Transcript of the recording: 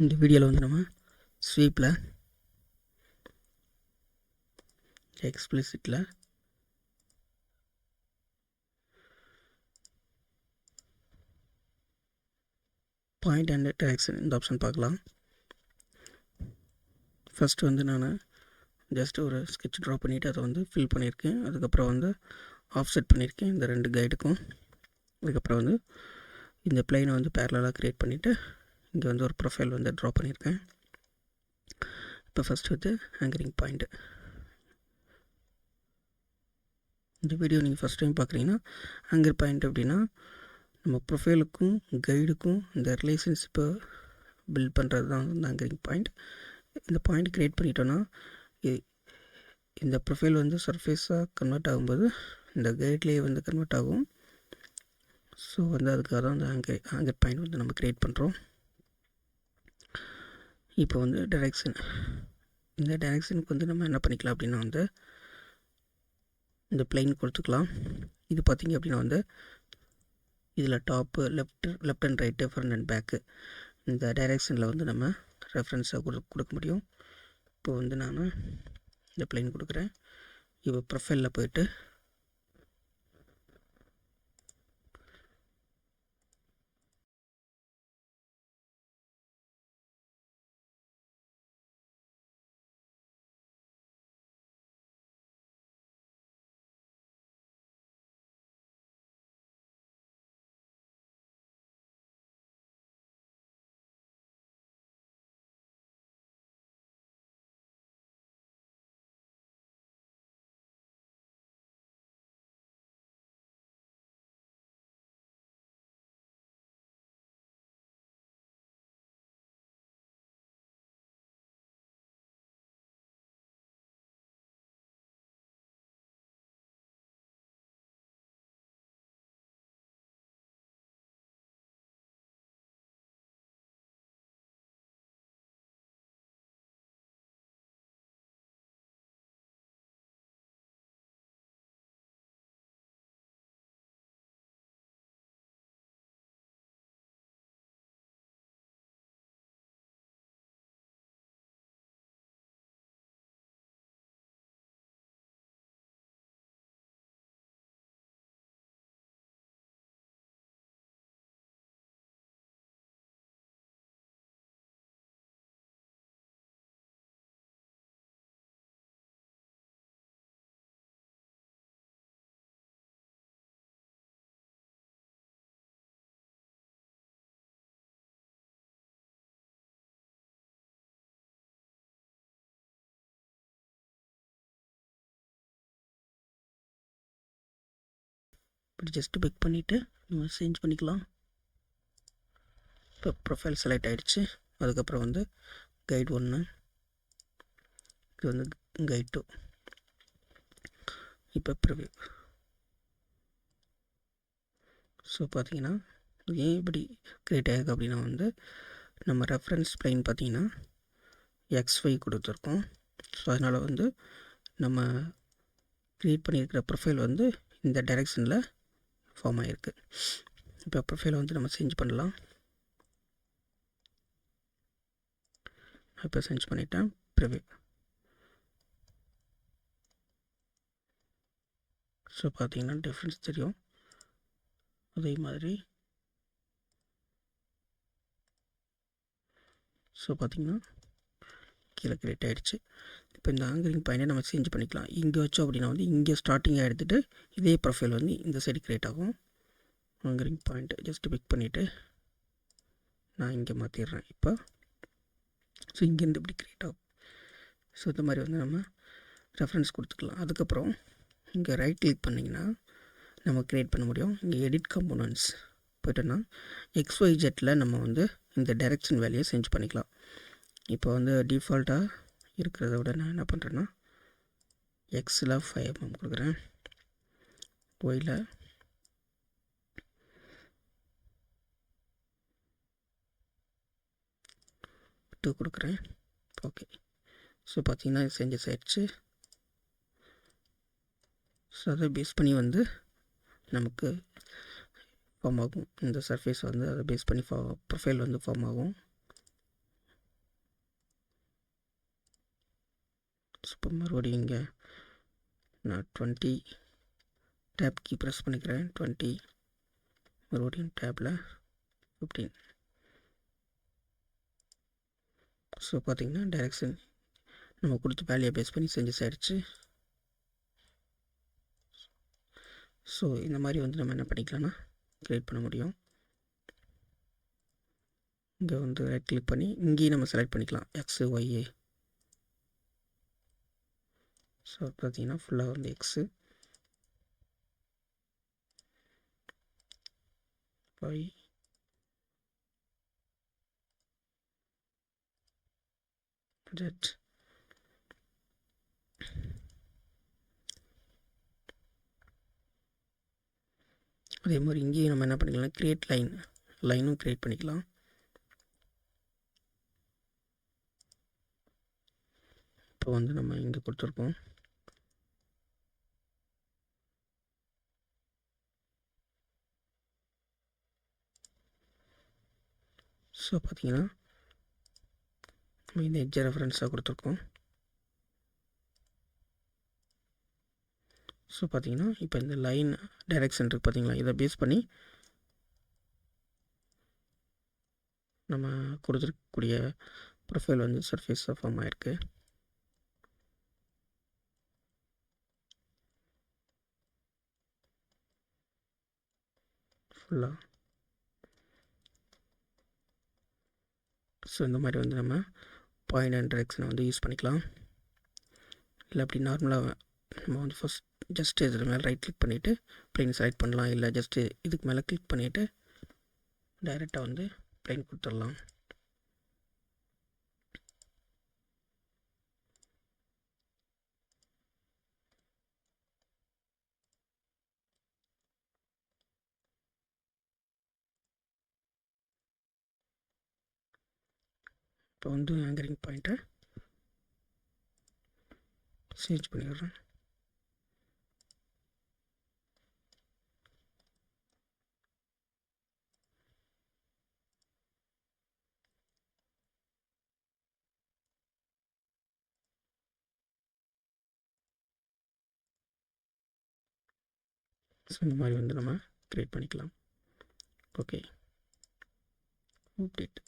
இந்த வீடியோவில் வந்து நம்ம ஸ்வீப்பில் எக்ஸ்பிளிசிட்டில் பாயிண்ட் அண்ட் டைரக்ஷன் இந்த ஆப்ஷன் பார்க்கலாம். ஃபஸ்ட்டு வந்து நான் ஜஸ்ட் ஒரு ஸ்கெட்ச் ட்ரா பண்ணிவிட்டு அதை வந்து ஃபில் பண்ணியிருக்கேன். அதுக்கப்புறம் வந்து ஆஃப்செட் பண்ணியிருக்கேன் இந்த ரெண்டு கைடுக்கும். அதுக்கப்புறம் வந்து இந்த பிளைனை வந்து பேரலாக க்ரியேட் பண்ணிவிட்டு இங்கே வந்து ஒரு ப்ரொஃபைல் வந்து ட்ரா பண்ணியிருக்கேன். இப்போ ஃபஸ்ட்டு வந்து ஆங்கரிங் பாயிண்ட்டு. இந்த வீடியோ நீங்கள் ஃபஸ்ட் டைம் பார்க்குறீங்கன்னா ஆங்கர் பாயிண்ட் அப்படின்னா நம்ம ப்ரொஃபைலுக்கும் கைடுக்கும் இந்த ரிலேஷன்ஷிப்பை பில்ட் பண்ணுறது தான் வந்து ஆங்கரிங் பாயிண்ட். இந்த பாயிண்ட் க்ரியேட் பண்ணிட்டோன்னா இந்த ப்ரொஃபைல் வந்து சர்ஃபேஸாக கன்வெர்ட் ஆகும்போது இந்த கைட்லேயே வந்து கன்வெர்ட் ஆகும். ஸோ வந்து அதுக்காக தான் அந்த ஆங்கர் பாயிண்ட் வந்து நம்ம க்ரியேட் பண்ணுறோம். இப்போ வந்து டைரெக்ஷன், இந்த டைரெக்ஷனுக்கு வந்து நம்ம என்ன பண்ணிக்கலாம் அப்படின்னா வந்து இந்த பிளைன் கொடுத்துக்கலாம். இது பார்த்திங்க அப்படின்னா வந்து இதில் top left and right front and back இந்த டைரெக்ஷனில் வந்து நம்ம ரெஃபரன்ஸாக கொடுக்க முடியும். இப்போ வந்து நான் இந்த பிளைன் கொடுக்குறேன். இப்போ ப்ரொஃபைலில் போய்ட்டு இப்படி ஜஸ்ட்டு பிக் பண்ணிவிட்டு நம்ம சேஞ்ச் பண்ணிக்கலாம். இப்போ ப்ரொஃபைல் செலக்ட் ஆகிடுச்சு. அதுக்கப்புறம் வந்து கைட் 1, இது வந்து கைட் 2. இப்போ ப்ரிவ்யூ. ஸோ பார்த்தீங்கன்னா ஏன் இப்படி க்ரியேட் ஆகிருக்கு அப்படின்னா வந்து நம்ம ரெஃபரன்ஸ் பிளைன் பார்த்திங்கன்னா XY கொடுத்துருக்கோம். ஸோ அதனால் வந்து நம்ம க்ரியேட் பண்ணியிருக்கிற ப்ரொஃபைல் வந்து இந்த டைரெக்ஷனில் ஃபார்ம் ஆகிருக்கு. இப்போ ப்ரொஃபைலை வந்து நம்ம சேஞ்ச் பண்ணலாம். இப்போ சேஞ்ச் பண்ணிட்டேன். ப்ரிவ்யூ. ஸோ பார்த்தீங்கன்னா டிஃப்ரென்ஸ் தெரியும். அதே மாதிரி ஸோ பார்த்திங்கன்னா கீழே க்ரியேட் ஆகிடுச்சு. இப்போ இந்த ஆங்கரிங் பாயிண்ட்டை நம்ம சேஞ்ச் பண்ணிக்கலாம். இங்கே வச்சோம் அப்படின்னா வந்து இங்கே ஸ்டார்டிங்காக எடுத்துகிட்டு இதே ப்ரொஃபைல் வந்து இந்த சைடு க்ரியேட் ஆகும். ஆங்கரிங் பாயிண்ட்டு ஜஸ்ட்டு பிக் பண்ணிவிட்டு நான் இங்கே மாற்றிடுறேன். இப்போ ஸோ இங்கேருந்து இப்படி க்ரியேட் ஆகும். ஸோ இந்த மாதிரி வந்து நம்ம ரெஃபரன்ஸ் கொடுத்துக்கலாம். அதுக்கப்புறம் இங்கே ரைட் கிளிக் பண்ணிங்கன்னா நம்ம க்ரியேட் பண்ண முடியும். இங்கே எடிட் கம்போனன்ட்ஸ் போய்ட்டோன்னா XYZல நம்ம வந்து இந்த டைரெக்ஷன் வேல்யூயை சேஞ்ச் பண்ணிக்கலாம். இப்போ வந்து டிஃபால்ட்டாக இருக்கிறத விட நான் என்ன பண்ணுறேன்னா Xயில் 5 mm கொடுக்குறேன், Yயில் 2 கொடுக்குறேன். ஓகே. ஸோ பார்த்திங்கன்னா சேஞ்சஸ் ஆகிடுச்சு. ஸோ அதை பேஸ் பண்ணி வந்து நமக்கு ஃபார்ம் ஆகும். இந்த சர்ஃபேஸ் வந்து அதை பேஸ் பண்ணி ப்ரொஃபைல் வந்து ஃபார்ம் ஆகும். ஸோ இப்போ மறுபடியும் இங்கே நான் 20 டேப் கீ ப்ரெஸ் பண்ணிக்கிறேன். 20 மறுபடியும் டேப்பில் 15. ஸோ பார்த்திங்கன்னா டைரெக்ஷன் நம்ம கொடுத்த வேல்யூயை பேஸ் பண்ணி சேஞ்சஸ் ஆகிடுச்சு. ஸோ இந்த மாதிரி வந்து நம்ம என்ன பண்ணிக்கலாம்னா க்ரியேட் பண்ண முடியும். இங்கே வந்து ரைட் கிளிக் பண்ணி இங்கேயும் நம்ம செலக்ட் பண்ணிக்கலாம் எக்ஸு ஒய்ஏ. ஸோ பார்த்தீங்கன்னா ஃபுல்லாக வந்து எக்ஸு ஒய் ஜெட். அதே மாதிரி இங்கேயும் நம்ம என்ன பண்ணிக்கலாம் க்ரியேட் லைனும் க்ரியேட் பண்ணிக்கலாம். இப்போ வந்து நம்ம இங்கே கொடுத்துருக்கோம். ஸோ பார்த்தீங்கன்னா நம்ம இந்த எட்ஜை ரெஃபரன்ஸாக கொடுத்துருக்கோம். ஸோ பார்த்தீங்கன்னா இப்போ இந்த லைன் டைரெக்ஷன் இருக்குது பார்த்தீங்களா, இதை பேஸ் பண்ணி நம்ம கொடுத்துருக்கக்கூடிய ப்ரொஃபைல் வந்து சர்ஃபேஸாக ஃபார்ம் ஆகிருக்கு. ஃபுல்லாக ஸோ இந்த மாதிரி வந்து நம்ம பாயிண்ட் அண்ட் டைரெக்ஷனை வந்து யூஸ் பண்ணிக்கலாம். இல்லை அப்படி நார்மலாக நம்ம வந்து ஃபஸ்ட் ஜஸ்ட்டு இதில் மேலே ரைட் கிளிக் பண்ணிவிட்டு ப்ளைன் செலக்ட் பண்ணலாம். இல்லை ஜஸ்ட்டு இதுக்கு மேலே கிளிக் பண்ணிவிட்டு டைரெக்டாக வந்து ப்ளைன் கொடுத்துடலாம். இப்போ வந்து ஆங்கரிங் பாயிண்ட்டை சேஞ்ச் பண்ணிடுறேன். ஸோ இந்த மாதிரி வந்து நம்ம க்ரியேட் பண்ணிக்கலாம். Okay, update.